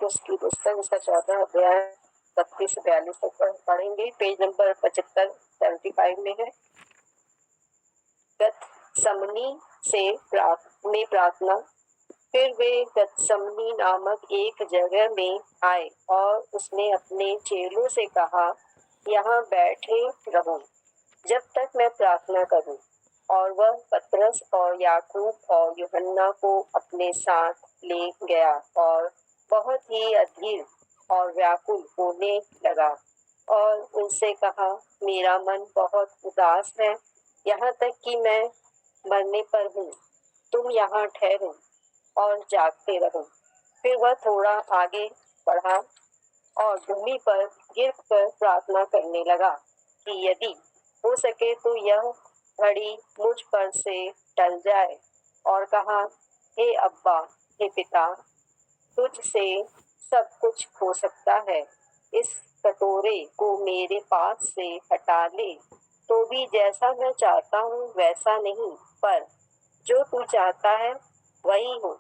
मार्कुस की पुस्तक, उसका 14 अध्याय 32 से 42 तक पढ़ेंगे। पेज नंबर 75 75 में है। गतसमनी में प्रार्थना। फिर वे गतसमनी नामक एक जगह में आए और उसने अपने चेलों से कहा, यहाँ बैठे रहो जब तक मैं प्रार्थना करूं। और वह पतरस और याकूब और यूहन्ना को अपने साथ ले गया और बहुत ही अधीर और व्याकुल होने लगा और उनसे कहा, मेरा मन बहुत उदास है, यहाँ तक कि मैं मरने पर हूँ। तुम यहाँ ठहरो और जागते रहो। फिर वह थोड़ा आगे बढ़ा और भूमि पर गिरकर प्रार्थना करने लगा कि यदि हो सके तो यह घड़ी मुझ पर से टल जाए। और कहा, हे अब्बा, हे पिता, तुझसे सब कुछ हो सकता है। इस कटोरे को मेरे पास से हटा ले, तो भी जैसा मैं चाहता हूँ वैसा नहीं, पर जो तू चाहता है वही हो।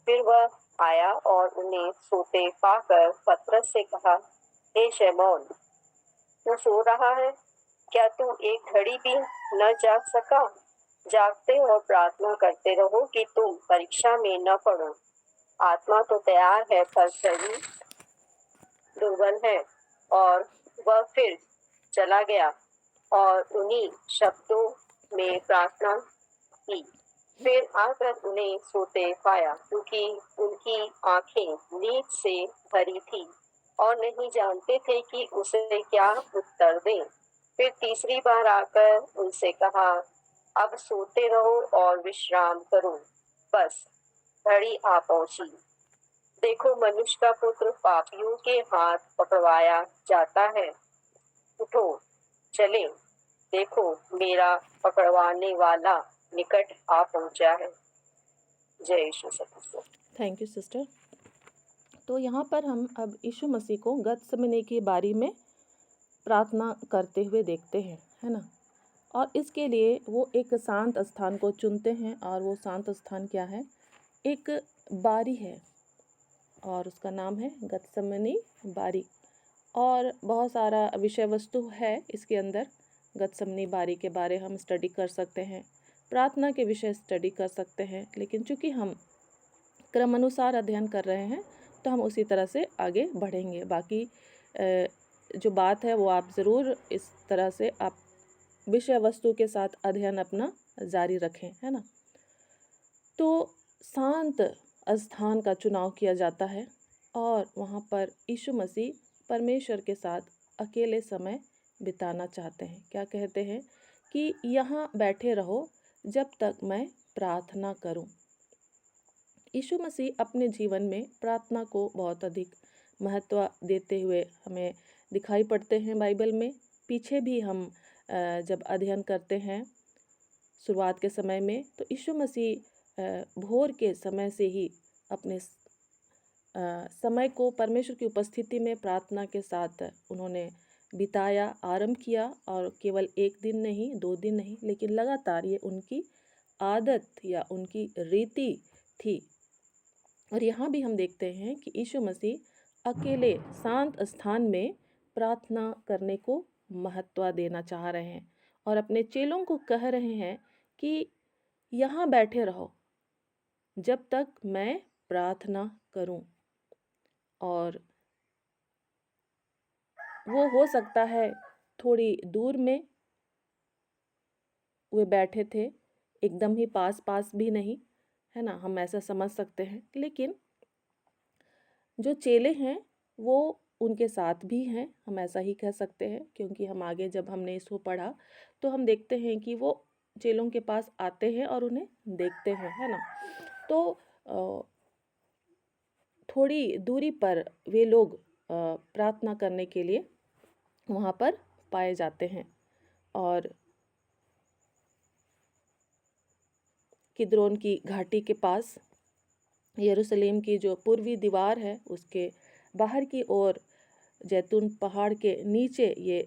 फिर वह आया और उन्हें सोते पाकर पतरस से कहा, हे शमौन, तू सो रहा है? क्या तू एक घड़ी भी न जाग सका? जागते और प्रार्थना करते रहो कि तुम परीक्षा में न पड़ो। आत्मा तो तैयार है पर शरीर दुर्बल है। और वह फिर चला गया और उन्हीं शब्दों में प्रार्थना की। फिर आकर उन्हें सोते पाया, क्योंकि उनकी आंखें नींद से भरी थी और नहीं जानते थे कि उसे क्या उत्तर दें। फिर तीसरी बार आकर उनसे कहा, अब सोते रहो और विश्राम करो, बस घड़ी आ पहुंची। देखो, मनुष्य का पुत्र पापियों के हाथ पकड़वाया जाता है। उठो, चले, देखो, मेरा पकड़वाने वाला निकट आ पहुंचा है। जय Yeshu Masih. Thank you sister. तो यहाँ पर हम अब यीशु मसीह को गतसमने की बारी में प्रार्थना करते हुए देखते हैं, है ना। और इसके लिए वो एक शांत स्थान को चुनते हैं, और वो शांत स्थान क्या है? एक बारी है और उसका नाम है गतसमनी बारी। और बहुत सारा विषय वस्तु है इसके अंदर। गतसमनी बारी के बारे हम स्टडी कर सकते हैं, प्रार्थना के विषय स्टडी कर सकते हैं, लेकिन चूंकि हम क्रमानुसार अध्ययन कर रहे हैं तो हम उसी तरह से आगे बढ़ेंगे। बाकी जो बात है वो आप ज़रूर इस तरह से आप विषय वस्तु के साथ अध्ययन अपना जारी रखें, है ना। तो शांत स्थान का चुनाव किया जाता है और वहाँ पर यीशु मसीह परमेश्वर के साथ अकेले समय बिताना चाहते हैं। क्या कहते हैं कि यहाँ बैठे रहो जब तक मैं प्रार्थना करूं। यीशु मसीह अपने जीवन में प्रार्थना को बहुत अधिक महत्व देते हुए हमें दिखाई पड़ते हैं बाइबल में। पीछे भी हम जब अध्ययन करते हैं शुरुआत के समय में, तो यीशु मसीह भोर के समय से ही अपने समय को परमेश्वर की उपस्थिति में प्रार्थना के साथ उन्होंने बिताया, आरंभ किया। और केवल एक दिन नहीं, 2 दिन नहीं, लेकिन लगातार ये उनकी आदत या उनकी रीति थी। और यहाँ भी हम देखते हैं कि यीशु मसीह अकेले शांत स्थान में प्रार्थना करने को महत्व देना चाह रहे हैं और अपने चेलों को कह रहे हैं कि यहाँ बैठे रहो जब तक मैं प्रार्थना करूं। और वो हो सकता है थोड़ी दूर में वे बैठे थे, एकदम ही पास पास भी नहीं, है ना, हम ऐसा समझ सकते हैं। लेकिन जो चेले हैं वो उनके साथ भी हैं, हम ऐसा ही कह सकते हैं, क्योंकि हम आगे जब हमने इसको पढ़ा तो हम देखते हैं कि वो चेलों के पास आते हैं और उन्हें देखते हैं, है ना। तो थोड़ी दूरी पर वे लोग प्रार्थना करने के लिए वहाँ पर पाए जाते हैं। और किद्रोन की घाटी के पास यरूशलेम की जो पूर्वी दीवार है उसके बाहर की ओर जैतून पहाड़ के नीचे ये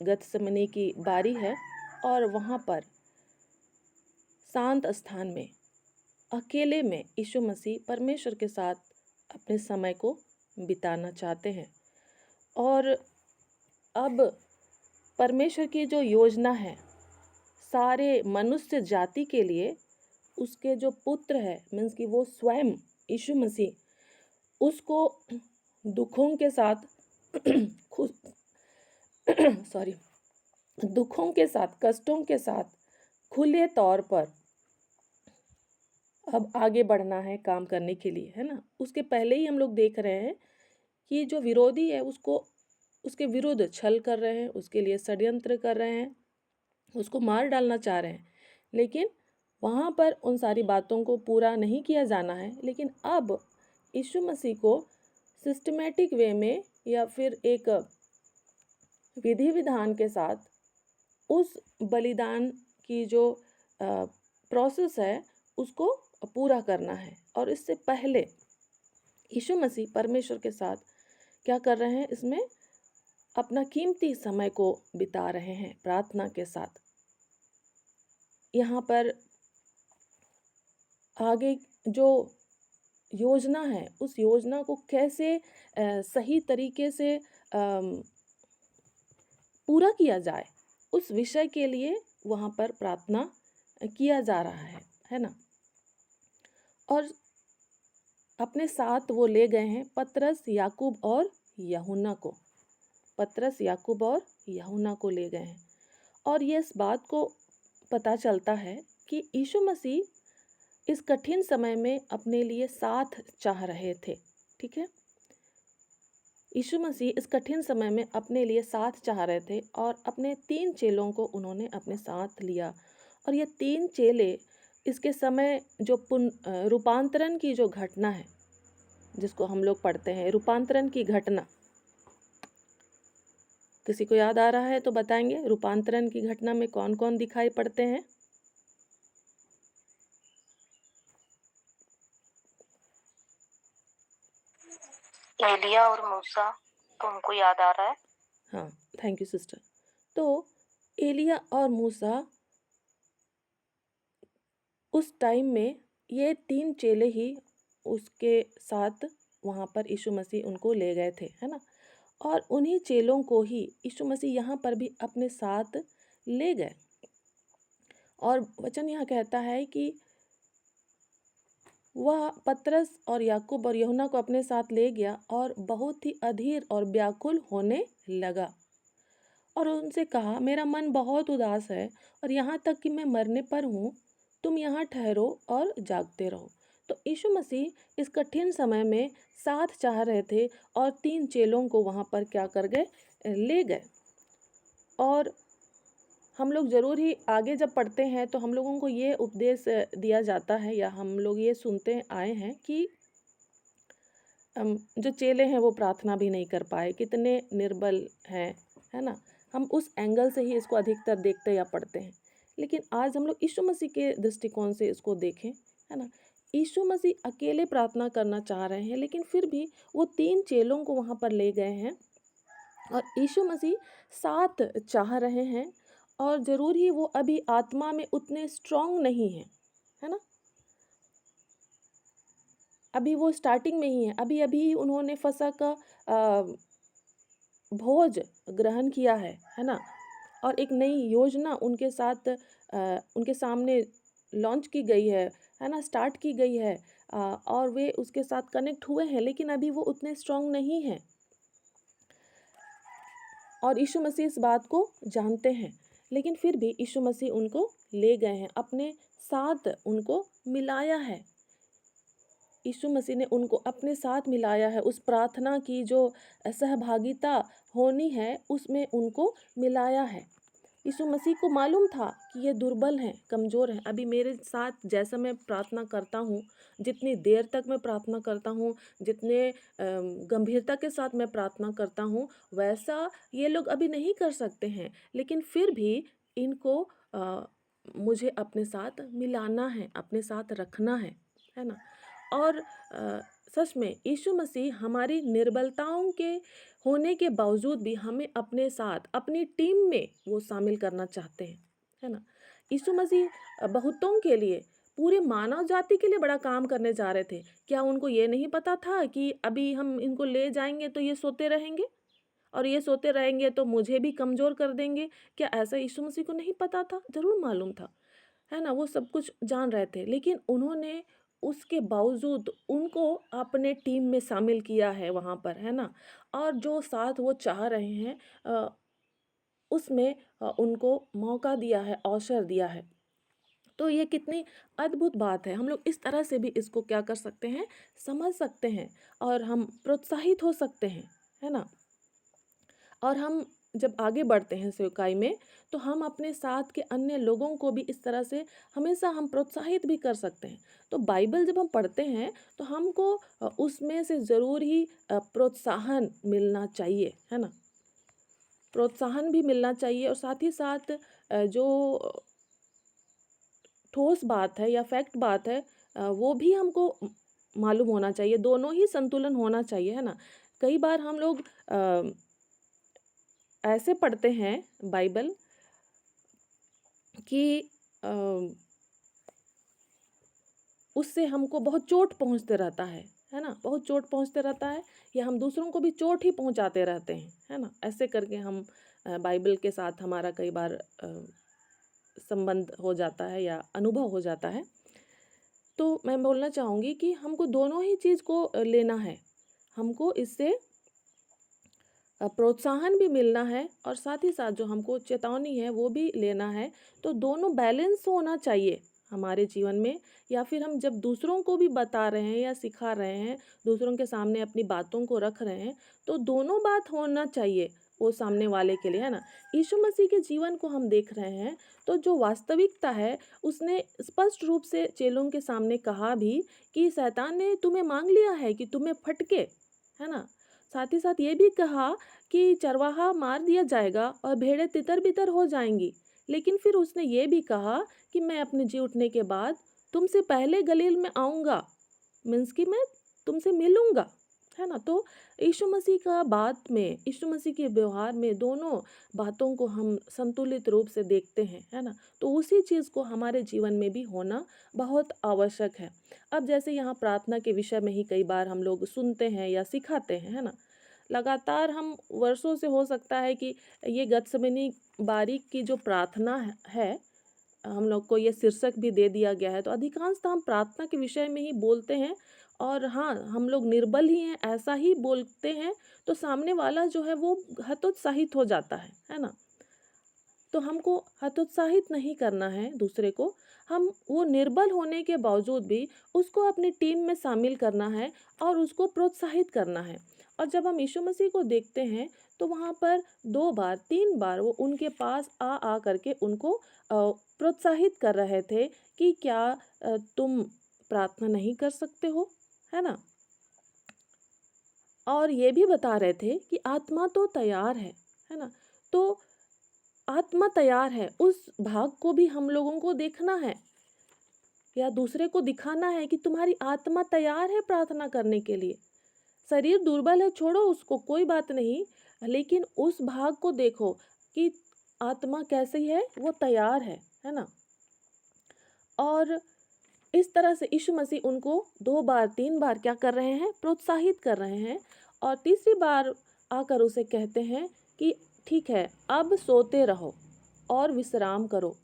गतसमनी की बारी है। और वहाँ पर शांत स्थान में अकेले में यीशु मसीह परमेश्वर के साथ अपने समय को बिताना चाहते हैं। और अब परमेश्वर की जो योजना है सारे मनुष्य जाति के लिए, उसके जो पुत्र है मीन्स कि वो स्वयं यीशु मसीह उसको दुखों के साथ खुद सॉरी दुखों के साथ, कष्टों के साथ खुले तौर पर अब आगे बढ़ना है काम करने के लिए, है ना। उसके पहले ही हम लोग देख रहे हैं कि जो विरोधी है उसको, उसके विरुद्ध छल कर रहे हैं, उसके लिए षड्यंत्र कर रहे हैं, उसको मार डालना चाह रहे हैं। लेकिन वहाँ पर उन सारी बातों को पूरा नहीं किया जाना है। लेकिन अब यीशु मसीह को सिस्टमेटिक वे में या फिर एक विधि विधान के साथ उस बलिदान की जो प्रोसेस है उसको पूरा करना है। और इससे पहले यीशु मसीह परमेश्वर के साथ क्या कर रहे हैं, इसमें अपना कीमती समय को बिता रहे हैं प्रार्थना के साथ। यहाँ पर आगे जो योजना है उस योजना को कैसे सही तरीके से पूरा किया जाए, उस विषय के लिए वहाँ पर प्रार्थना किया जा रहा है ना। और अपने साथ वो ले गए हैं पतरस, याकूब और यूहन्ना को। पतरस, याकूब और यूहन्ना को ले गए हैं। और ये इस बात को पता चलता है कि यीशु मसीह इस कठिन समय में अपने लिए साथ चाह रहे थे। ठीक है, यीशु मसीह इस कठिन समय में अपने लिए साथ चाह रहे थे और अपने 3 चेलों को उन्होंने अपने साथ लिया। और ये 3 चेले इसके समय जो रूपांतरण की जो घटना है जिसको हम लोग पढ़ते हैं, रूपांतरण की घटना, किसी को याद आ रहा है तो बताएंगे रूपांतरण की घटना में कौन कौन दिखाई पड़ते हैं। एलिया और मूसा, तो उनको याद आ रहा है। हाँ, थैंक यू सिस्टर। तो एलिया और मूसा उस टाइम में ये 3 चेले ही उसके साथ वहाँ पर यीशु मसीह उनको ले गए थे, है ना। और उन्हीं चेलों को ही यीशु मसीह यहाँ पर भी अपने साथ ले गए। और वचन यहाँ कहता है कि वह पतरस और याकूब और यूहन्ना को अपने साथ ले गया और बहुत ही अधीर और व्याकुल होने लगा और उनसे कहा, मेरा मन बहुत उदास है और यहाँ तक कि मैं मरने पर हूँ। तुम यहाँ ठहरो और जागते रहो। तो यीशु मसीह इस कठिन समय में साथ चाह रहे थे और 3 चेलों को वहाँ पर क्या कर गए, ले गए। और हम लोग ज़रूर ही आगे जब पढ़ते हैं तो हम लोगों को ये उपदेश दिया जाता है या हम लोग ये सुनते आए हैं कि जो चेले हैं वो प्रार्थना भी नहीं कर पाए, कितने निर्बल हैं, है ना। हम उस एंगल से ही इसको अधिकतर देखते या पढ़ते हैं। लेकिन आज हम लोग यीशु मसीह के दृष्टिकोण से इसको देखें, है ना। यीशु मसीह अकेले प्रार्थना करना चाह रहे हैं, लेकिन फिर भी वो 3 चेलों को वहाँ पर ले गए हैं और यीशु मसीह साथ चाह रहे हैं। और ज़रूर ही वो अभी आत्मा में उतने स्ट्रांग नहीं हैं, है ना। अभी वो स्टार्टिंग में ही है, अभी अभी उन्होंने फसह का भोज ग्रहण किया है ना। और एक नई योजना उनके साथ उनके सामने लॉन्च की गई है ना, स्टार्ट की गई है। और वे उसके साथ कनेक्ट हुए हैं, लेकिन अभी वो उतने स्ट्रांग नहीं हैं। और यीशु मसीह इस बात को जानते हैं, लेकिन फिर भी यीशु मसीह उनको ले गए हैं, अपने साथ उनको मिलाया है। यीशु मसीह ने उनको अपने साथ मिलाया है। उस प्रार्थना की जो सहभागिता होनी है उसमें उनको मिलाया है। यीशु मसीह को मालूम था कि ये दुर्बल हैं, कमज़ोर हैं। अभी मेरे साथ जैसा मैं प्रार्थना करता हूँ, जितनी देर तक मैं प्रार्थना करता हूँ, जितने गंभीरता के साथ मैं प्रार्थना करता हूँ, वैसा ये लोग अभी नहीं कर सकते हैं। लेकिन फिर भी इनको मुझे अपने साथ मिलाना है, अपने साथ रखना है ना। और सच में यीशु मसीह हमारी निर्बलताओं के होने के बावजूद भी हमें अपने साथ, अपनी टीम में वो शामिल करना चाहते हैं, है ना। यीशु मसीह बहुतों के लिए पूरे मानव जाति के लिए बड़ा काम करने जा रहे थे। क्या उनको ये नहीं पता था कि अभी हम इनको ले जाएंगे तो ये सोते रहेंगे और ये सोते रहेंगे तो मुझे भी कमज़ोर कर देंगे? क्या ऐसा यीशु मसीह को नहीं पता था? ज़रूर मालूम था, है ना? वो सब कुछ जान रहे थे, लेकिन उन्होंने उसके बावजूद उनको अपने टीम में शामिल किया है वहाँ पर, है ना? और जो साथ वो चाह रहे हैं अ, उसमें उनको मौका दिया है, अवसर दिया है। तो ये कितनी अद्भुत बात है। हम लोग इस तरह से भी इसको क्या कर सकते हैं, समझ सकते हैं और हम प्रोत्साहित हो सकते हैं, है ना? और हम जब आगे बढ़ते हैं सेवकाई में, तो हम अपने साथ के अन्य लोगों को भी इस तरह से हमेशा हम प्रोत्साहित भी कर सकते हैं। तो बाइबल जब हम पढ़ते हैं, तो हमको उसमें से ज़रूर ही प्रोत्साहन मिलना चाहिए, है ना? प्रोत्साहन भी मिलना चाहिए और साथ ही साथ जो ठोस बात है या फैक्ट बात है वो भी हमको मालूम होना चाहिए। दोनों ही संतुलन होना चाहिए, है ना? कई बार हम लोग ऐसे पढ़ते हैं बाइबल कि अ, उससे हमको बहुत चोट पहुँचते रहता है ना? बहुत चोट पहुँचते रहता है या हम दूसरों को भी चोट ही पहुँचाते रहते हैं, है ना? ऐसे करके हम बाइबल के साथ हमारा कई बार संबंध हो जाता है या अनुभव हो जाता है। तो मैं बोलना चाहूँगी कि हमको दोनों ही चीज़ को लेना है। हमको इससे प्रोत्साहन भी मिलना है और साथ ही साथ जो हमको चेतावनी है वो भी लेना है। तो दोनों बैलेंस होना चाहिए हमारे जीवन में, या फिर हम जब दूसरों को भी बता रहे हैं या सिखा रहे हैं, दूसरों के सामने अपनी बातों को रख रहे हैं, तो दोनों बात होना चाहिए वो सामने वाले के लिए, है ना? यीशु मसीह के जीवन को हम देख रहे हैं, तो जो वास्तविकता है उसने स्पष्ट रूप से चेलों के सामने कहा भी कि शैतान ने तुम्हें मांग लिया है कि तुम्हें फटके, है ना? साथ ही साथ ये भी कहा कि चरवाहा मार दिया जाएगा और भेड़ें तितर-बितर हो जाएंगी। लेकिन फिर उसने ये भी कहा कि मैं अपने जी उठने के बाद तुमसे पहले गलील में आऊँगा, मीन्स कि मैं तुमसे मिलूँगा, है ना? तो यीशु मसीह का बात में, यीशु मसीह के व्यवहार में दोनों बातों को हम संतुलित रूप से देखते हैं, है ना? तो उसी चीज़ को हमारे जीवन में भी होना बहुत आवश्यक है। अब जैसे यहाँ प्रार्थना के विषय में ही कई बार हम लोग सुनते हैं या सिखाते हैं, है ना? लगातार हम वर्षों से हो सकता है कि ये गतसमनी बारीक की जो प्रार्थना है, हम लोग को ये शीर्षक भी दे दिया गया है, तो अधिकांशतः हम प्रार्थना के विषय में ही बोलते हैं और हाँ, हम लोग निर्बल ही हैं, ऐसा ही बोलते हैं, तो सामने वाला जो है वो हतोत्साहित हो जाता है ना? तो हमको हतोत्साहित नहीं करना है दूसरे को, हम वो निर्बल होने के बावजूद भी उसको अपनी टीम में शामिल करना है और उसको प्रोत्साहित करना है। और जब हम यीशु मसीह को देखते हैं, तो वहाँ पर 2 बार 3 बार वो उनके पास आ करके उनको प्रोत्साहित कर रहे थे कि क्या तुम प्रार्थना नहीं कर सकते हो? है ना? और ये भी बता रहे थे कि आत्मा तो तैयार है ना? तो आत्मा तैयार है, उस भाग को भी हम लोगों को देखना है या दूसरे को दिखाना है कि तुम्हारी आत्मा तैयार है प्रार्थना करने के लिए। शरीर दुर्बल है, छोड़ो उसको, कोई बात नहीं, लेकिन उस भाग को देखो कि आत्मा कैसी है, वो तैयार है ना? और इस तरह से यीशु मसीह उनको 2 बार 3 बार क्या कर रहे हैं, प्रोत्साहित कर रहे हैं और तीसरी बार आकर उसे कहते हैं कि ठीक है, अब सोते रहो और विश्राम करो,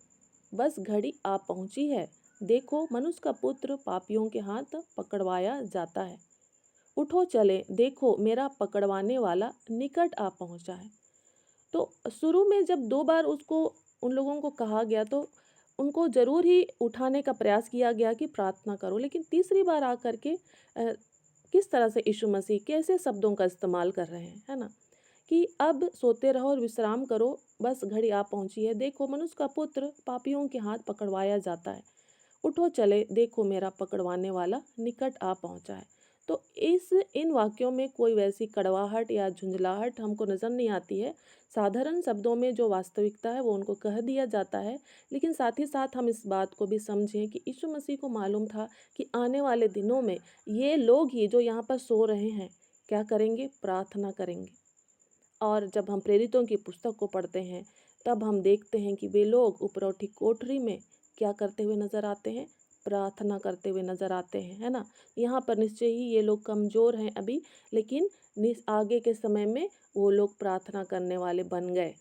बस घड़ी आ पहुंची है। देखो, मनुष्य का पुत्र पापियों के हाथ पकड़वाया जाता है। उठो चले, देखो मेरा पकड़वाने वाला निकट आ पहुंचा है। तो शुरू में जब 2 बार उसको उन लोगों को कहा गया, तो उनको ज़रूर ही उठाने का प्रयास किया गया कि प्रार्थना करो, लेकिन तीसरी बार आकर के किस तरह से यीशु मसीह कैसे शब्दों का इस्तेमाल कर रहे हैं, है ना? कि अब सोते रहो और विश्राम करो, बस घड़ी आ पहुंची है। देखो, मनुष्य का पुत्र पापियों के हाथ पकड़वाया जाता है। उठो चले, देखो मेरा पकड़वाने वाला निकट आ पहुंचा है। तो इन वाक्यों में कोई वैसी कड़वाहट या झुंझलाहट हमको नज़र नहीं आती है। साधारण शब्दों में जो वास्तविकता है वो उनको कह दिया जाता है, लेकिन साथ ही साथ हम इस बात को भी समझें कि यीशु मसीह को मालूम था कि आने वाले दिनों में ये लोग ही जो यहाँ पर सो रहे हैं, क्या करेंगे? प्रार्थना करेंगे। और जब हम प्रेरितों की पुस्तक को पढ़ते हैं, तब हम देखते हैं कि वे लोग उपरौठी कोठरी में क्या करते हुए नजर आते हैं? प्रार्थना करते हुए नजर आते हैं, है ना। यहाँ पर निश्चय ही ये लोग कमज़ोर हैं अभी, लेकिन आगे के समय में वो लोग प्रार्थना करने वाले बन गए,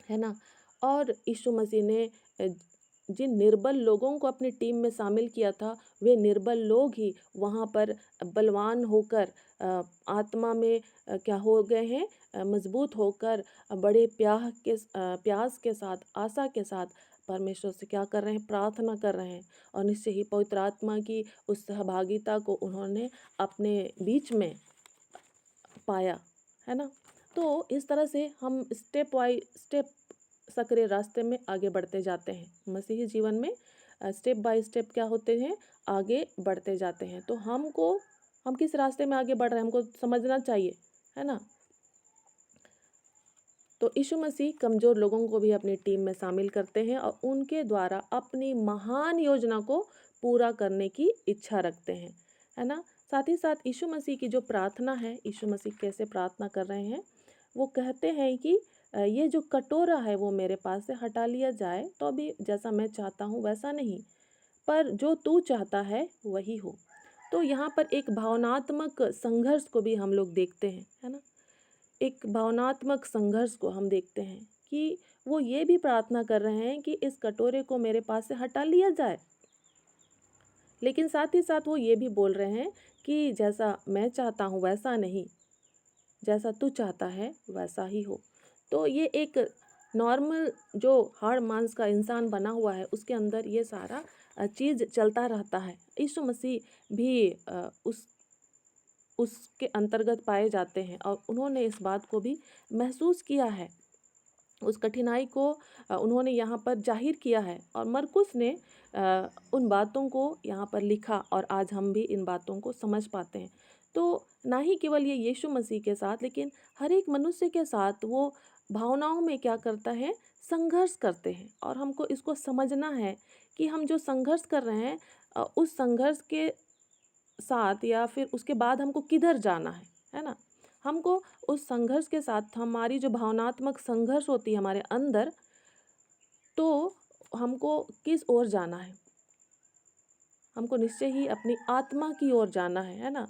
है ना। और यीशु मसीह ने जिन निर्बल लोगों को अपनी टीम में शामिल किया था, वे निर्बल लोग ही वहाँ पर बलवान होकर आत्मा में क्या हो गए हैं, मजबूत होकर बड़े प्यास के साथ, आशा के साथ परमेश्वर से क्या कर रहे हैं, प्रार्थना कर रहे हैं। और निश्चय ही पवित्र आत्मा की उस सहभागिता को उन्होंने अपने बीच में पाया, है ना। तो इस तरह से हम स्टेप बाय स्टेप सक्रिय रास्ते में आगे बढ़ते जाते हैं। मसीही जीवन में स्टेप बाय स्टेप क्या होते हैं, आगे बढ़ते जाते हैं। तो हम किस रास्ते में आगे बढ़ रहे हैं हमको समझना चाहिए, है ना। तो यीशु मसीह कमज़ोर लोगों को भी अपनी टीम में शामिल करते हैं और उनके द्वारा अपनी महान योजना को पूरा करने की इच्छा रखते हैं, है ना। साथ ही साथ यीशु मसीह की जो प्रार्थना है, यीशु मसीह कैसे प्रार्थना कर रहे हैं, वो कहते हैं कि ये जो कटोरा है वो मेरे पास से हटा लिया जाए, तो अभी जैसा मैं चाहता हूँ वैसा नहीं, पर जो तू चाहता है वही हो। तो यहाँ पर एक भावनात्मक संघर्ष को भी हम लोग देखते हैं, है ना। एक भावनात्मक संघर्ष को हम देखते हैं कि वो ये भी प्रार्थना कर रहे हैं कि इस कटोरे को मेरे पास से हटा लिया जाए, लेकिन साथ ही साथ वो ये भी बोल रहे हैं कि जैसा मैं चाहता हूँ वैसा नहीं, जैसा तू चाहता है वैसा ही हो। तो ये एक नॉर्मल जो हाड़ मांस का इंसान बना हुआ है, उसके अंदर ये सारा चीज़ चलता रहता है। यीशु मसीह भी उसके अंतर्गत पाए जाते हैं और उन्होंने इस बात को भी महसूस किया है। उस कठिनाई को उन्होंने यहाँ पर जाहिर किया है और मरकुस ने उन बातों को यहाँ पर लिखा और आज हम भी इन बातों को समझ पाते हैं। तो ना ही केवल ये यीशु मसीह के साथ, लेकिन हर एक मनुष्य के साथ वो भावनाओं में क्या करता है, संघर्ष करते हैं। और हमको इसको समझना है कि हम जो संघर्ष कर रहे हैं उस संघर्ष के साथ या फिर उसके बाद हमको किधर जाना है ना। हमको उस संघर्ष के साथ हमारी जो भावनात्मक संघर्ष होती है हमारे अंदर, तो हमको किस ओर जाना है, हमको निश्चय ही अपनी आत्मा की ओर जाना है ना।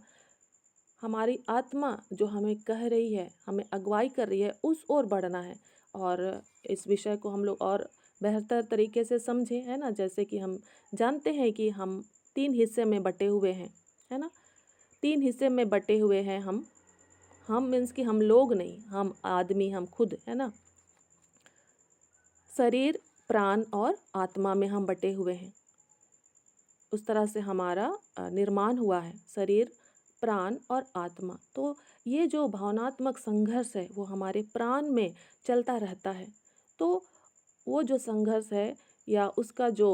हमारी आत्मा जो हमें कह रही है, हमें अगुवाई कर रही है, उस ओर बढ़ना है। और इस विषय को हम लोग और बेहतर तरीके से समझें, है ना। जैसे कि हम जानते हैं कि हम 3 हिस्से में बटे हुए हैं, है ना। 3 हिस्से में बटे हुए हैं हम मीन्स कि हम लोग नहीं, हम आदमी, हम खुद, है ना। शरीर, प्राण और आत्मा में हम बटे हुए हैं। उस तरह से हमारा निर्माण हुआ है, शरीर, प्राण और आत्मा। तो ये जो भावनात्मक संघर्ष है वो हमारे प्राण में चलता रहता है। तो वो जो संघर्ष है या उसका जो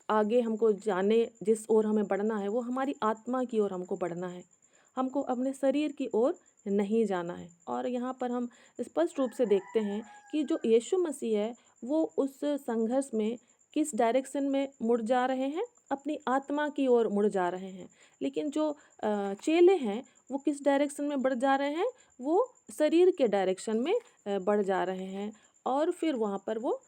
आगे हमको जाने जिस ओर हमें बढ़ना है, वो हमारी आत्मा की ओर हमको बढ़ना है, हमको अपने शरीर की ओर नहीं जाना है। और यहाँ पर हम स्पष्ट रूप से देखते हैं कि जो यीशु मसीह है वो उस संघर्ष में किस डायरेक्शन में मुड़ जा रहे हैं, अपनी आत्मा की ओर मुड़ जा रहे हैं। लेकिन जो चेले हैं वो किस डायरेक्शन में बढ़ जा रहे हैं, वो शरीर के डायरेक्शन में बढ़ जा रहे हैं और फिर वहाँ पर वो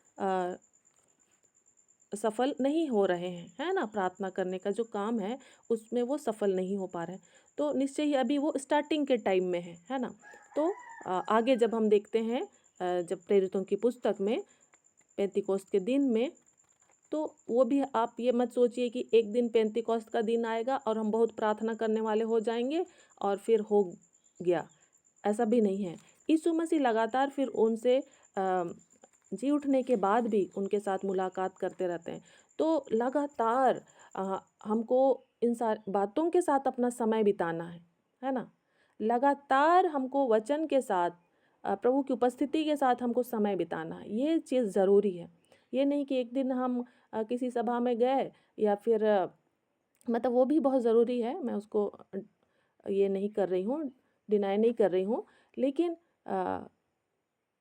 सफल नहीं हो रहे हैं, है ना। प्रार्थना करने का जो काम है उसमें वो सफल नहीं हो पा रहे हैं। तो निश्चय ही अभी वो स्टार्टिंग के टाइम में है ना। तो आगे जब हम देखते हैं जब प्रेरितों की पुस्तक में पेंतीकोस्त के दिन में, तो वो भी आप ये मत सोचिए कि एक दिन पेंतीकोस्त का दिन आएगा और हम बहुत प्रार्थना करने वाले हो जाएंगे और फिर हो गया, ऐसा भी नहीं है। यीशु मसीह लगातार फिर उनसे जी उठने के बाद भी उनके साथ मुलाकात करते रहते हैं। तो लगातार हमको इन सारी बातों के साथ अपना समय बिताना है ना। लगातार हमको वचन के साथ प्रभु की उपस्थिति के साथ हमको समय बिताना है, ये चीज़ ज़रूरी है। ये नहीं कि एक दिन हम किसी सभा में गए या फिर मतलब वो भी बहुत ज़रूरी है, मैं उसको ये नहीं कर रही हूँ, डिनाई नहीं कर रही हूँ, लेकिन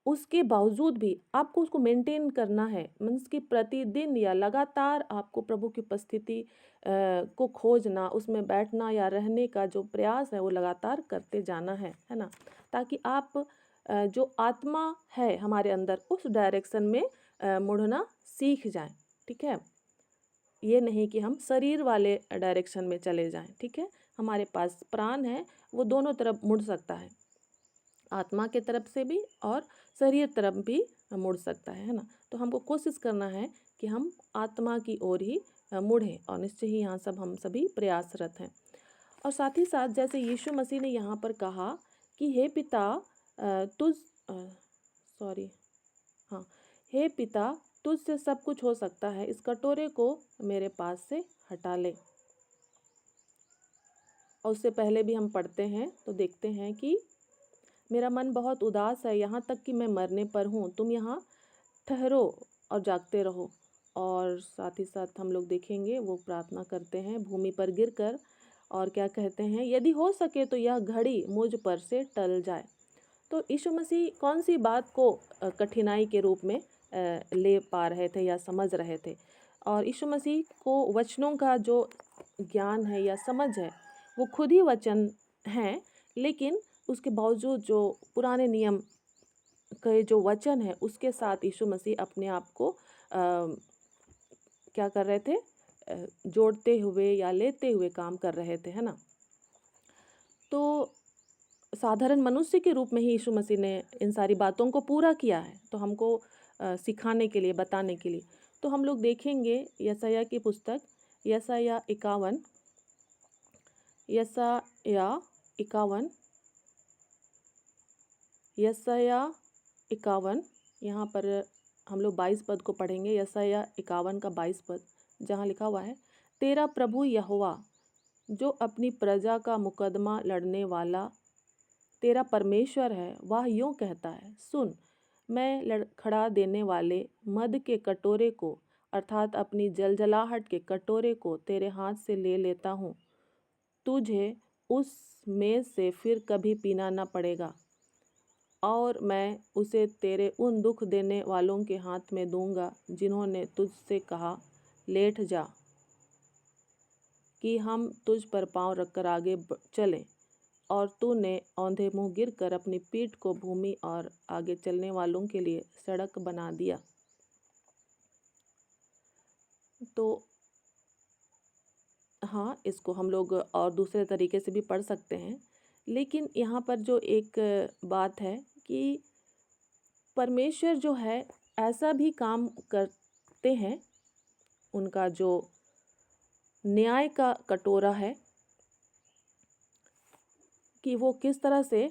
उसके बावजूद भी आपको उसको मेंटेन करना है। मीन्स कि प्रतिदिन या लगातार आपको प्रभु की उपस्थिति को खोजना, उसमें बैठना या रहने का जो प्रयास है वो लगातार करते जाना है ना। ताकि आप जो आत्मा है हमारे अंदर उस डायरेक्शन में मुड़ना सीख जाएं, ठीक है। ये नहीं कि हम शरीर वाले डायरेक्शन में चले जाएं, ठीक है। हमारे पास प्राण है, वो दोनों तरफ मुड़ सकता है, आत्मा के तरफ से भी और शरीर तरफ भी मुड़ सकता है ना। तो हमको कोशिश करना है कि हम आत्मा की ओर ही मुड़ें, और निश्चय ही यहाँ सब हम सभी प्रयासरत हैं। और साथ ही साथ जैसे यीशु मसीह ने यहाँ पर कहा कि हे पिता तुझ सॉरी हाँ, हे पिता तुझसे सब कुछ हो सकता है, इस कटोरे को मेरे पास से हटा ले। और उससे पहले भी हम पढ़ते हैं तो देखते हैं कि मेरा मन बहुत उदास है, यहाँ तक कि मैं मरने पर हूँ, तुम यहाँ ठहरो और जागते रहो। और साथ ही साथ हम लोग देखेंगे वो प्रार्थना करते हैं भूमि पर गिरकर, और क्या कहते हैं, यदि हो सके तो यह घड़ी मुझ पर से टल जाए। तो यीशु मसीह कौन सी बात को कठिनाई के रूप में ले पा रहे थे या समझ रहे थे। और यीशु मसीह को वचनों का जो ज्ञान है या समझ है, वो खुद ही वचन हैं, लेकिन उसके बावजूद जो पुराने नियम के जो वचन है उसके साथ यीशु मसीह अपने आप को क्या कर रहे थे, जोड़ते हुए या लेते हुए काम कर रहे थे, है ना। तो साधारण मनुष्य के रूप में ही यीशु मसीह ने इन सारी बातों को पूरा किया है, तो हमको सिखाने के लिए, बताने के लिए। तो हम लोग देखेंगे यशायाह की पुस्तक, यशायाह 51, यशायाह 51, यशायाह 51, यहाँ पर हम लोग 22 पद को पढ़ेंगे। यशायाह 51 का 22 पद, जहाँ लिखा हुआ है, तेरा प्रभु यहोवा जो अपनी प्रजा का मुकदमा लड़ने वाला तेरा परमेश्वर है, वह यूँ कहता है, सुन, मैं लड़खड़ा देने वाले मद के कटोरे को, अर्थात अपनी जलजलाहट के कटोरे को तेरे हाथ से ले लेता हूँ। तुझे उस में से फिर कभी पीना न पड़ेगा, और मैं उसे तेरे उन दुख देने वालों के हाथ में दूंगा जिन्होंने तुझसे कहा, लेट जा, कि हम तुझ पर पाँव रखकर आगे चलें। और तूने औंधे मुँह गिरकर अपनी पीठ को भूमि और आगे चलने वालों के लिए सड़क बना दिया। तो हाँ, इसको हम लोग और दूसरे तरीके से भी पढ़ सकते हैं, लेकिन यहाँ पर जो एक बात है कि परमेश्वर जो है ऐसा भी काम करते हैं, उनका जो न्याय का कटोरा है कि वो किस तरह से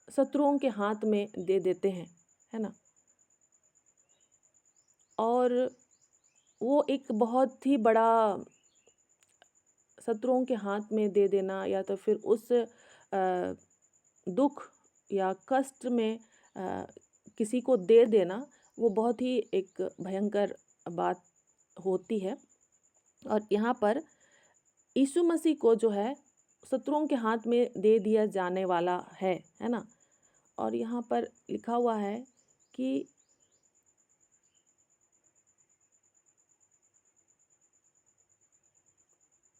शत्रुओं के हाथ में दे देते हैं, है ना। और वो एक बहुत ही बड़ा शत्रुओं के हाथ में दे देना, या तो फिर उस दुख या कष्ट में किसी को दे देना, वो बहुत ही एक भयंकर बात होती है। और यहाँ पर यीशु मसीह को जो है शत्रुओं के हाथ में दे दिया जाने वाला है ना। और यहाँ पर लिखा हुआ है कि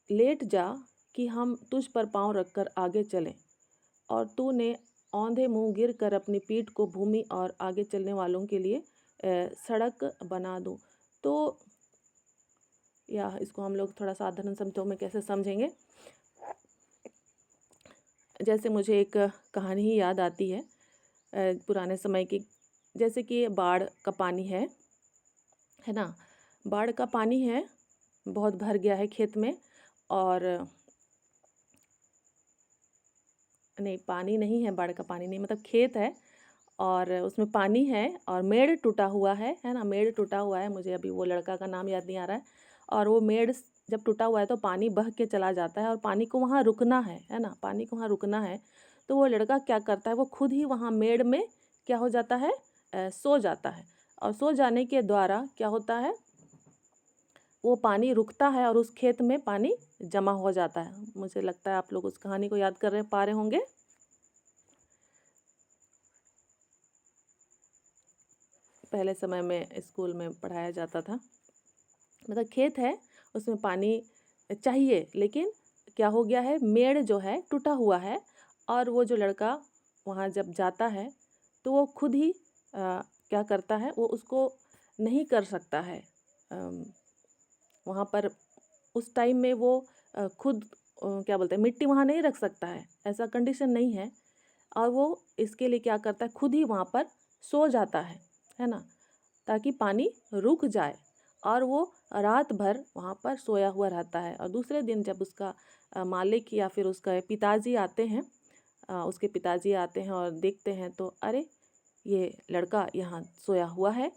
लेट जा, कि हम तुझ पर पाँव रखकर आगे चलें। और तूने औंधे मुँह गिर कर अपनी पीठ को भूमि और आगे चलने वालों के लिए सड़क बना दूँ। तो या इसको हम लोग थोड़ा साधारण शब्दों में कैसे समझेंगे, जैसे मुझे एक कहानी ही याद आती है पुराने समय की। जैसे कि बाढ़ का पानी है ना, बाढ़ का पानी है, बहुत भर गया है खेत में, और नहीं, पानी नहीं है, बाढ़ का पानी नहीं, मतलब खेत है और उसमें पानी है और मेड़ टूटा हुआ है ना, मेड़ टूटा हुआ है, मुझे अभी वो लड़का का नाम याद नहीं आ रहा है। और वो मेड़ जब टूटा हुआ है तो पानी बह के चला जाता है, और पानी को वहाँ रुकना है ना, पानी को वहाँ रुकना है। तो वो लड़का क्या करता है, वो खुद ही वहाँ मेड़ में क्या हो जाता है, सो जाता है। और सो जाने के द्वारा क्या होता है, वो पानी रुकता है और उस खेत में पानी जमा हो जाता है। मुझे लगता है आप लोग उस कहानी को याद कर पा रहे होंगे। पहले समय में स्कूल में पढ़ाया जाता था। मतलब खेत है, उसमें पानी चाहिए, लेकिन क्या हो गया है, मेड़ जो है टूटा हुआ है, और वो जो लड़का वहाँ जब जाता है तो वो खुद ही क्या करता है, वो उसको नहीं कर सकता है। वहाँ पर उस टाइम में वो खुद क्या बोलते हैं, मिट्टी वहाँ नहीं रख सकता है, ऐसा कंडीशन नहीं है। और वो इसके लिए क्या करता है, खुद ही वहाँ पर सो जाता है ना, ताकि पानी रुक जाए। और वो रात भर वहाँ पर सोया हुआ रहता है। और दूसरे दिन जब उसका मालिक या फिर उसका पिताजी आते हैं, उसके पिताजी आते हैं और देखते हैं तो अरे, ये लड़का यहाँ सोया हुआ है।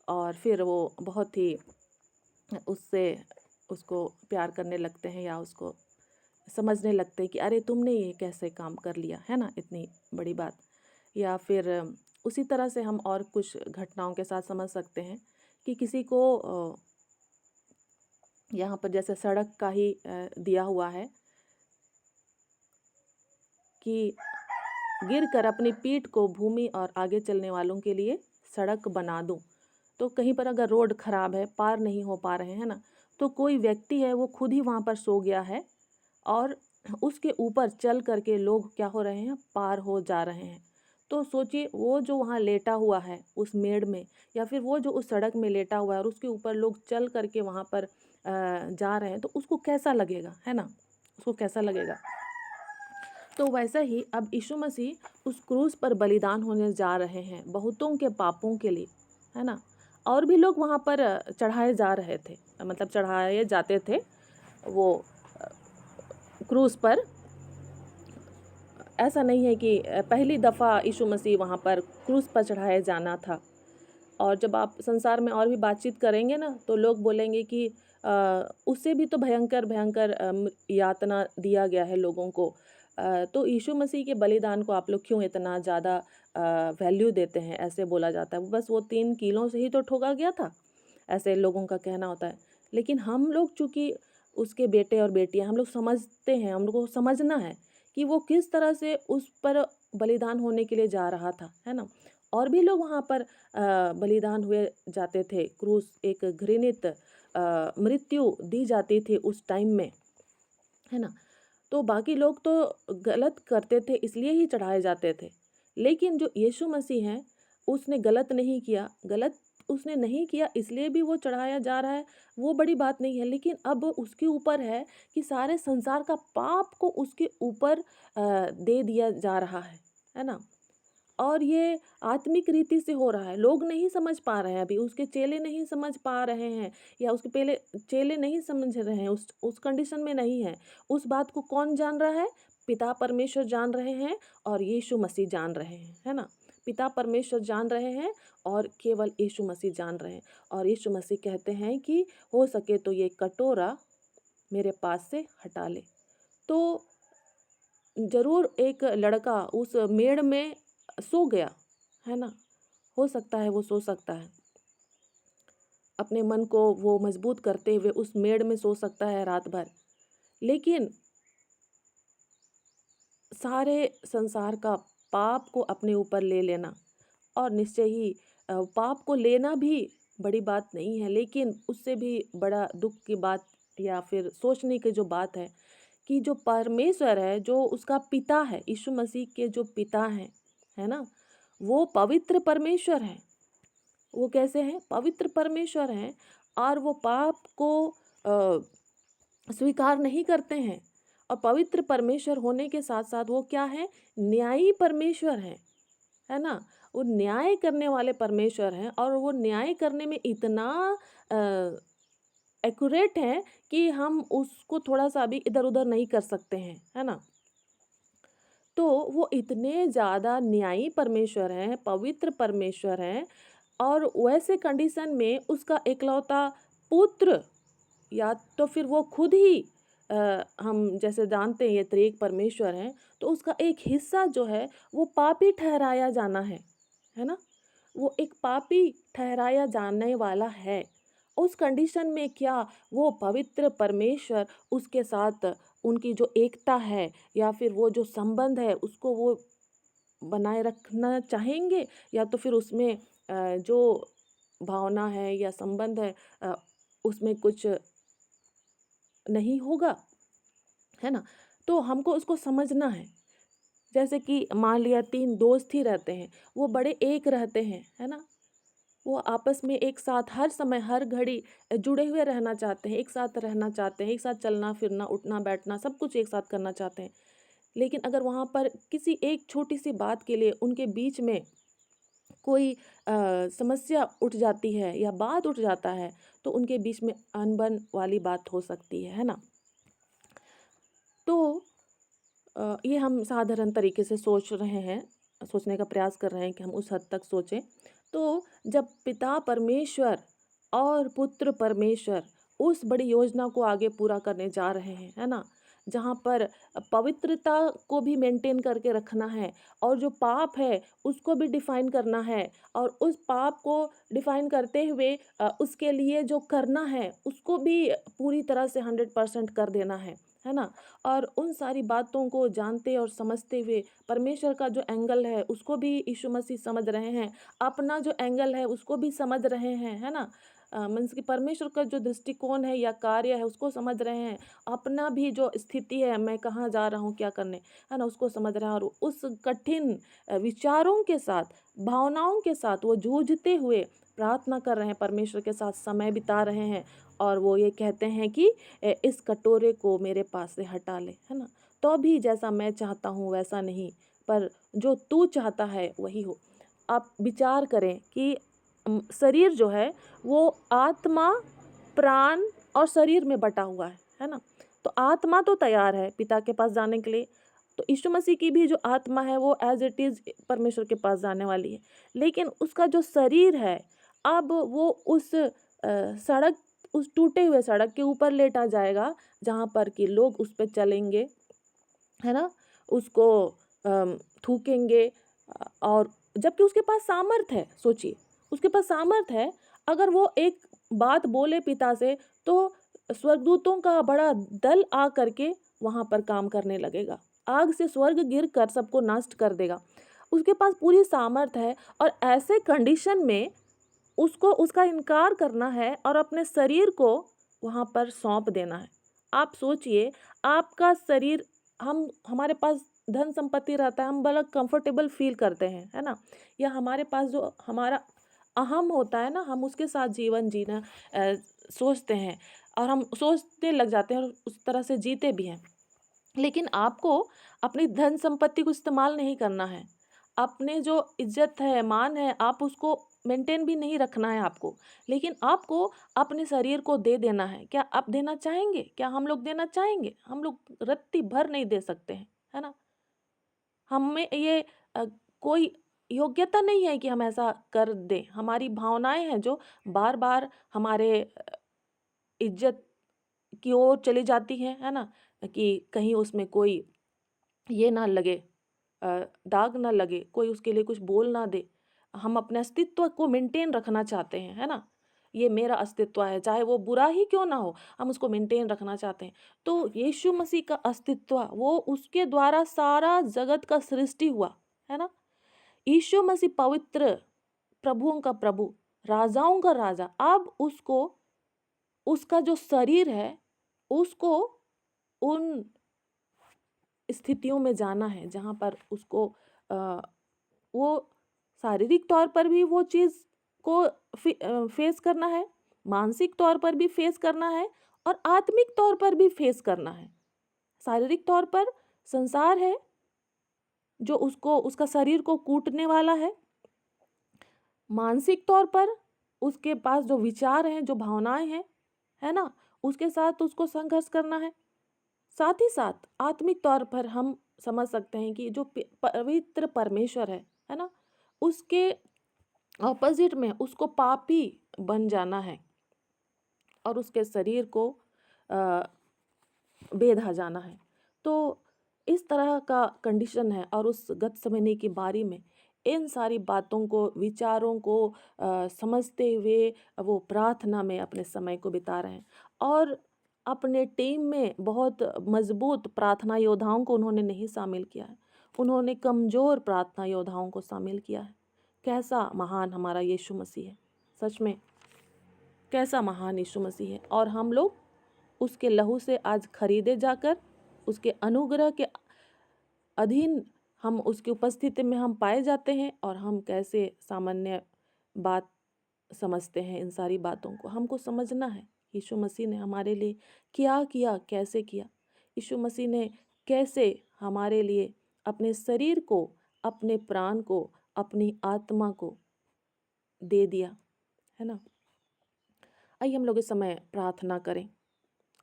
और फिर वो बहुत ही उससे उसको प्यार करने लगते हैं, या उसको समझने लगते हैं कि अरे, तुमने ये कैसे काम कर लिया, है ना, इतनी बड़ी बात। या फिर उसी तरह से हम और कुछ घटनाओं के साथ समझ सकते हैं कि किसी को यहाँ पर जैसे सड़क का ही दिया हुआ है कि गिर कर अपनी पीठ को भूमि और आगे चलने वालों के लिए सड़क बना दूं। तो कहीं पर अगर रोड खराब है, पार नहीं हो पा रहे हैं ना, तो कोई व्यक्ति है वो खुद ही वहाँ पर सो गया है और उसके ऊपर चल करके लोग क्या हो रहे हैं, पार हो जा रहे हैं। तो सोचिए, वो जो वहाँ लेटा हुआ है उस मेड़ में, या फिर वो जो उस सड़क में लेटा हुआ है और उसके ऊपर लोग चल करके वहाँ पर जा रहे हैं, तो उसको कैसा लगेगा, है ना, उसको कैसा लगेगा। तो वैसा ही अब यीशु मसीह उस क्रूस पर बलिदान होने जा रहे हैं बहुतों के पापों के लिए, है ना। और भी लोग वहाँ पर चढ़ाए जा रहे थे, मतलब चढ़ाए जाते थे वो क्रूस पर। ऐसा नहीं है कि पहली दफ़ा यीशु मसीह वहाँ पर क्रूस पर चढ़ाया जाना था। और जब आप संसार में और भी बातचीत करेंगे ना, तो लोग बोलेंगे कि उससे भी तो भयंकर भयंकर यातना दिया गया है लोगों को। तो यीशु मसीह के बलिदान को आप लोग क्यों इतना ज़्यादा वैल्यू देते हैं, ऐसे बोला जाता है। बस वो 3 कीलों से ही तो ठोका गया था, ऐसे लोगों का कहना होता है। लेकिन हम लोग चूँकि उसके बेटे और बेटियाँ, हम लोग समझते हैं, हम लोग को समझना है कि वो किस तरह से उस पर बलिदान होने के लिए जा रहा था, है ना। और भी लोग वहाँ पर बलिदान हुए जाते थे। क्रूस एक घृणित मृत्यु दी जाती थी उस टाइम में, है ना। तो बाकी लोग तो गलत करते थे इसलिए ही चढ़ाए जाते थे। लेकिन जो यीशु मसीह हैं, उसने गलत नहीं किया, गलत उसने नहीं किया इसलिए भी वो चढ़ाया जा रहा है, वो बड़ी बात नहीं है। लेकिन अब उसके ऊपर है कि सारे संसार का पाप को उसके ऊपर दे दिया जा रहा है ना। और ये आत्मिक रीति से हो रहा है, लोग नहीं समझ पा रहे हैं, अभी उसके चेले नहीं समझ पा रहे हैं, या उसके पहले चेले नहीं समझ रहे हैं, उस कंडीशन में नहीं है। उस बात को कौन जान रहा है? पिता परमेश्वर जान रहे हैं और यीशु मसीह जान रहे हैं, है ना। पिता परमेश्वर जान रहे हैं और केवल यीशु मसीह जान रहे हैं। और यीशु मसीह कहते हैं कि हो सके तो ये कटोरा मेरे पास से हटा ले। तो जरूर एक लड़का उस मेड़ में सो गया, है ना। हो सकता है वो सो सकता है, अपने मन को वो मजबूत करते हुए उस मेड़ में सो सकता है रात भर। लेकिन सारे संसार का पाप को अपने ऊपर ले लेना, और निश्चय ही पाप को लेना भी बड़ी बात नहीं है, लेकिन उससे भी बड़ा दुख की बात या फिर सोचने की जो बात है कि जो परमेश्वर है, जो उसका पिता है, यीशु मसीह के जो पिता हैं, है ना, वो पवित्र परमेश्वर है। वो कैसे हैं? पवित्र परमेश्वर हैं। और वो पाप को स्वीकार नहीं करते हैं। और पवित्र परमेश्वर होने के साथ साथ वो क्या है? न्यायी परमेश्वर है ना। वो न्याय करने वाले परमेश्वर हैं, और वो न्याय करने में इतना एक्यूरेट है कि हम उसको थोड़ा सा भी इधर उधर नहीं कर सकते हैं, है ना। तो वो इतने ज़्यादा न्यायी परमेश्वर हैं, पवित्र परमेश्वर हैं, और वैसे कंडीशन में उसका इकलौता पुत्र, या तो फिर वो खुद ही हम जैसे जानते हैं ये त्रिएक परमेश्वर हैं, तो उसका एक हिस्सा जो है वो पापी ठहराया जाना है ना। वो एक पापी ठहराया जाने वाला है। उस कंडीशन में क्या वो पवित्र परमेश्वर उसके साथ उनकी जो एकता है, या फिर वो जो संबंध है, उसको वो बनाए रखना चाहेंगे, या तो फिर उसमें जो भावना है या संबंध है उसमें कुछ नहीं होगा, है ना। तो हमको उसको समझना है। जैसे कि मान लिया 3 दोस्त ही रहते हैं, वो बड़े एक रहते हैं, है ना। वो आपस में एक साथ हर समय हर घड़ी जुड़े हुए रहना चाहते हैं, एक साथ रहना चाहते हैं, एक साथ चलना फिरना उठना बैठना सब कुछ एक साथ करना चाहते हैं। लेकिन अगर वहाँ पर किसी एक छोटी सी बात के लिए उनके बीच में कोई समस्या उठ जाती है या बात उठ जाता है, तो उनके बीच में अनबन वाली बात हो सकती है ना? तो ये हम साधारण तरीके से सोच रहे हैं, सोचने का प्रयास कर रहे हैं कि हम उस हद तक सोचें। तो जब पिता परमेश्वर और पुत्र परमेश्वर उस बड़ी योजना को आगे पूरा करने जा रहे हैं, है ना? जहाँ पर पवित्रता को भी मेंटेन करके रखना है और जो पाप है उसको भी डिफाइन करना है और उस पाप को डिफाइन करते हुए उसके लिए जो करना है उसको भी पूरी तरह से 100% कर देना है ना? और उन सारी बातों को जानते और समझते हुए परमेश्वर का जो एंगल है उसको भी यीशु मसीह समझ रहे हैं, अपना जो एंगल है उसको भी समझ रहे हैं, है ना? मीन्स कि परमेश्वर का जो दृष्टिकोण है या कार्य है उसको समझ रहे हैं, अपना भी जो स्थिति है मैं कहाँ जा रहा हूँ क्या करने, है ना? उसको समझ रहे हैं और उस कठिन विचारों के साथ, भावनाओं के साथ वो जूझते हुए प्रार्थना कर रहे हैं, परमेश्वर के साथ समय बिता रहे हैं और वो ये कहते हैं कि इस कटोरे को मेरे पास से हटा ले, है ना? तो भी जैसा मैं चाहता हूँ वैसा नहीं, पर जो तू चाहता है वही हो। आप विचार करें कि शरीर जो है वो आत्मा, प्राण और शरीर में बटा हुआ है ना? तो आत्मा तो तैयार है पिता के पास जाने के लिए, तो यीशु मसीह की भी जो आत्मा है वो एज़ इट इज़ परमेश्वर के पास जाने वाली है। लेकिन उसका जो शरीर है, अब वो उस सड़क, उस टूटे हुए सड़क के ऊपर लेटा जाएगा, जहाँ पर कि लोग उस पे चलेंगे, है ना? उसको थूकेंगे और जबकि उसके पास सामर्थ है, सोचिए, उसके पास सामर्थ है, अगर वो एक बात बोले पिता से, तो स्वर्गदूतों का बड़ा दल आ करके वहाँ पर काम करने लगेगा। आग से स्वर्ग गिर कर सबको नष्ट कर देगा। उसके पास पूरी सामर्थ है और ऐसे कंडीशन में उसको उसका इनकार करना है और अपने शरीर को वहाँ पर सौंप देना है। आप सोचिए, आपका शरीर, हम हमारे पास धन संपत्ति रहता है, हम बड़ा कंफर्टेबल फील करते हैं, है ना? या हमारे पास जो हमारा अहम होता है ना, हम उसके साथ जीवन जीना सोचते हैं और हम सोचने लग जाते हैं और उस तरह से जीते भी हैं। लेकिन आपको अपनी धन संपत्ति को इस्तेमाल नहीं करना है। अपने जो इज्जत है, मान है, आप उसको मेंटेन भी नहीं रखना है आपको। लेकिन आपको अपने शरीर को दे देना है। क्या आप देना चाहेंगे? क्या हम लोग देना चाहेंगे? हम लोग रत्ती भर नहीं दे सकते हैं, है ना? हमें ये कोई योग्यता नहीं है कि हम ऐसा कर दें। हमारी भावनाएँ हैं जो बार-बार हमारे इज्जत की ओर चली जाती हैं, है ना? कि कहीं उसमें कोई ये ना लगे, दाग ना लगे, कोई उसके लिए कुछ बोल ना दे। हम अपने अस्तित्व को मेंटेन रखना चाहते हैं, है ना? ये मेरा अस्तित्व है, चाहे वो बुरा ही क्यों ना हो, हम उसको मेंटेन रखना चाहते हैं। तो यीशु मसीह का अस्तित्व, वो उसके द्वारा सारा जगत का सृष्टि हुआ, है ना? यीशु मसीह पवित्र, प्रभुओं का प्रभु, राजाओं का राजा, अब उसको, उसका जो शरीर है, उसको उन स्थितियों में जाना है जहाँ पर उसको अ, वो शारीरिक तौर पर भी वो चीज़ को फेस करना है, मानसिक तौर पर भी फेस करना है और आत्मिक तौर पर भी फेस करना है। शारीरिक तौर पर संसार है जो उसको, उसका शरीर को कूटने वाला है। मानसिक तौर पर उसके पास जो विचार हैं, जो भावनाएं हैं, है ना? उसके साथ उसको संघर्ष करना है। साथ ही साथ आत्मिक तौर पर हम समझ सकते हैं कि जो पवित्र परमेश्वर है ना? उसके ऑपोजिट में उसको पापी बन जाना है और उसके शरीर को अ, बेधा जाना है। तो इस तरह का कंडीशन है और उस गतसमनी की बारी में इन सारी बातों को, विचारों को समझते हुए वो प्रार्थना में अपने समय को बिता रहे हैं और अपने टीम में बहुत मजबूत प्रार्थना योद्धाओं को उन्होंने नहीं शामिल किया है। उन्होंने कमज़ोर प्रार्थना योद्धाओं को शामिल किया है। कैसा महान हमारा यीशु मसीह है! सच में कैसा महान यीशु मसीह है! और हम लोग उसके लहू से आज खरीदे जाकर उसके अनुग्रह के अधीन हम उसकी उपस्थिति में हम पाए जाते हैं और हम कैसे सामान्य बात समझते हैं इन सारी बातों को। हमको समझना है यीशु मसीह ने हमारे लिए क्या किया, कैसे किया। यीशु मसीह ने कैसे हमारे लिए अपने शरीर को, अपने प्राण को, अपनी आत्मा को दे दिया, है ना। आइए हम लोग इस समय प्रार्थना करें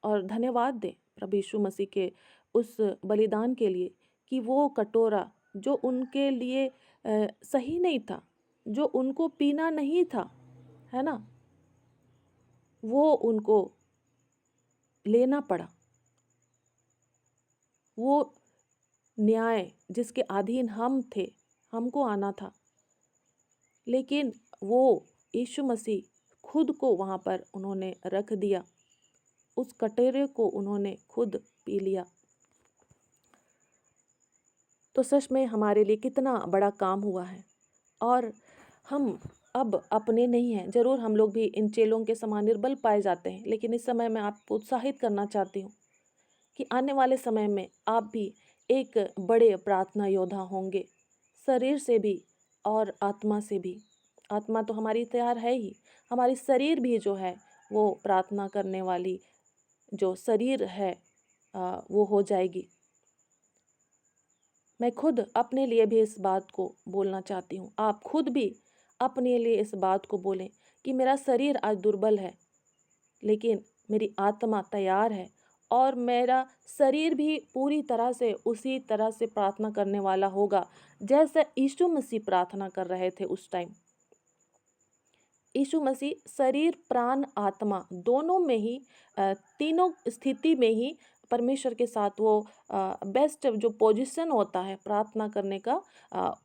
और धन्यवाद दें प्रभु यीशु मसीह के उस बलिदान के लिए कि वो कटोरा जो उनके लिए सही नहीं था, जो उनको पीना नहीं था, है ना, वो उनको लेना पड़ा। वो न्याय जिसके अधीन हम थे, हमको आना था, लेकिन वो यीशु मसीह खुद को वहाँ पर उन्होंने रख दिया, उस कटोरे को उन्होंने खुद पी लिया। तो सच में हमारे लिए कितना बड़ा काम हुआ है। और हम अब अपने नहीं हैं। ज़रूर हम लोग भी इन चेलों के समान निर्बल पाए जाते हैं, लेकिन इस समय मैं आपको उत्साहित करना चाहती हूँ कि आने वाले समय में आप भी एक बड़े प्रार्थना योद्धा होंगे, शरीर से भी और आत्मा से भी। आत्मा तो हमारी तैयार है ही, हमारी शरीर भी जो है वो प्रार्थना करने वाली जो शरीर है वो हो जाएगी। मैं खुद अपने लिए भी इस बात को बोलना चाहती हूँ। आप खुद भी अपने लिए इस बात को बोलें कि मेरा शरीर आज दुर्बल है, लेकिन मेरी आत्मा तैयार है और मेरा शरीर भी पूरी तरह से उसी तरह से प्रार्थना करने वाला होगा जैसे यीशु मसीह प्रार्थना कर रहे थे उस टाइम। यीशु मसीह शरीर, प्राण, आत्मा दोनों में ही तीनों स्थिति में ही परमेश्वर के साथ वो बेस्ट जो पोजीशन होता है प्रार्थना करने का,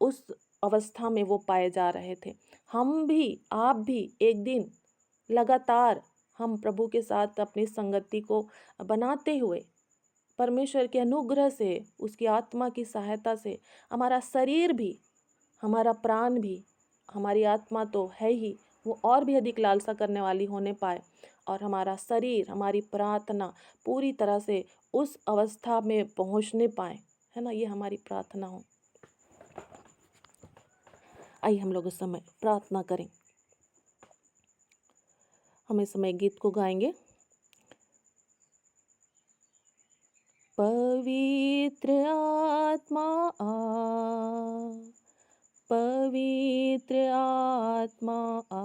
उस अवस्था में वो पाए जा रहे थे। हम भी, आप भी एक दिन लगातार हम प्रभु के साथ अपनी संगति को बनाते हुए परमेश्वर के अनुग्रह से, उसकी आत्मा की सहायता से हमारा शरीर भी, हमारा प्राण भी, हमारी आत्मा तो है ही, वो और भी अधिक लालसा करने वाली होने पाए और हमारा शरीर, हमारी प्रार्थना पूरी तरह से उस अवस्था में पहुंचने पाए, है ना। ये हमारी प्रार्थना हो। आइए हम लोग इस समय प्रार्थना करें। हम इस समय गीत को गाएंगे। पवित्र आत्मा आ, पवित्र आत्मा आ,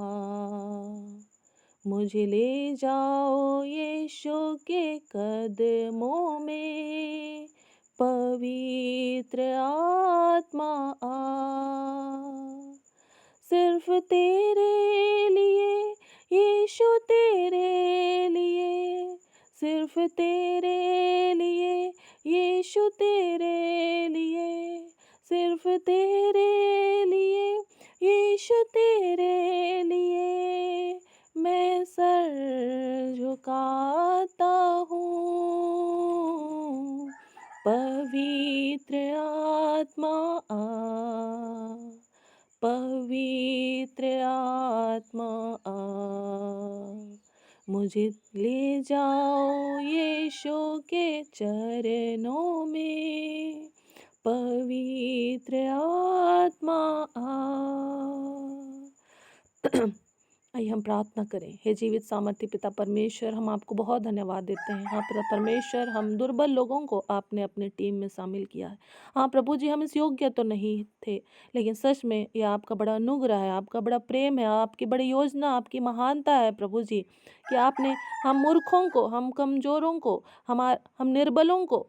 मुझे ले जाओ यीशु के कदमों में। पवित्र आत्मा आ, सिर्फ तेरे लिए यीशु, तेरे लिए, सिर्फ तेरे लिए यीशु, तेरे लिए, सिर्फ तेरे लिए यीशु, तेरे लिए मैं सर झुकाता हूँ। पवित्र आत्मा आ, पवित्र आत्मा आ, मुझे ले जाओ यीशु के चरणों में। पवित्र आत्मा आ। आइए हम प्रार्थना करें। हे जीवित सामर्थ्य पिता परमेश्वर, हम आपको बहुत धन्यवाद देते हैं। हाँ पिता परमेश्वर, हम दुर्बल लोगों को आपने अपने टीम में शामिल किया है। हाँ प्रभु जी, हम इस योग्य तो नहीं थे, लेकिन सच में यह आपका बड़ा अनुग्रह है, आपका बड़ा प्रेम है, आपकी बड़ी योजना, आपकी महानता है प्रभु जी, कि आपने हम मूर्खों को, हम कमज़ोरों को, हम निर्बलों को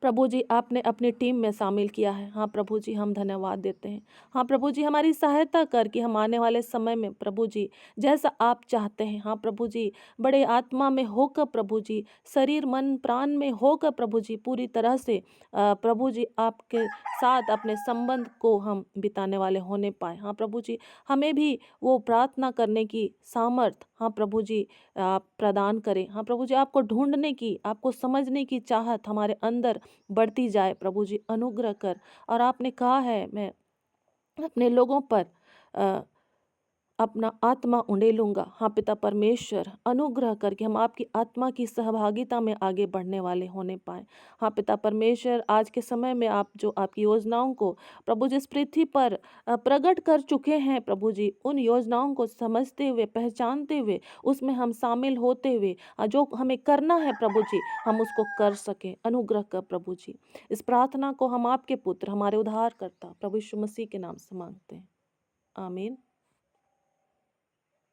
प्रभु जी आपने अपनी टीम में शामिल किया है। हाँ प्रभु जी, हम धन्यवाद देते हैं। हाँ प्रभु जी, हमारी सहायता कर कि हम आने वाले समय में प्रभु जी जैसा आप चाहते हैं, हाँ प्रभु जी, बड़े आत्मा में होकर प्रभु जी, शरीर मन प्राण में होकर प्रभु जी, पूरी तरह से प्रभु जी आपके साथ अपने संबंध को हम बिताने वाले होने पाए। हाँ प्रभु जी, हमें भी वो प्रार्थना करने की सामर्थ हाँ प्रभु जी आप प्रदान करें। हाँ प्रभु जी, आपको ढूंढने की, आपको समझने की चाहत हमारे अंदर बढ़ती जाए प्रभु जी, अनुग्रह कर। और आपने कहा है, मैं अपने लोगों पर अपना आत्मा उंडेलूँगा। हाँ पिता परमेश्वर, अनुग्रह करके हम आपकी आत्मा की सहभागिता में आगे बढ़ने वाले होने पाएँ। हाँ पिता परमेश्वर, आज के समय में आप जो आपकी योजनाओं को प्रभु जिस पृथ्वी पर प्रकट कर चुके हैं प्रभु जी, उन योजनाओं को समझते हुए, पहचानते हुए, उसमें हम शामिल होते हुए जो हमें करना है प्रभु जी, हम उसको कर सकें। अनुग्रह कर प्रभु जी। इस प्रार्थना को हम आपके पुत्र, हमारे उद्धारकर्ता प्रभु यीशु मसीह के नाम से मांगते हैं। आमीन।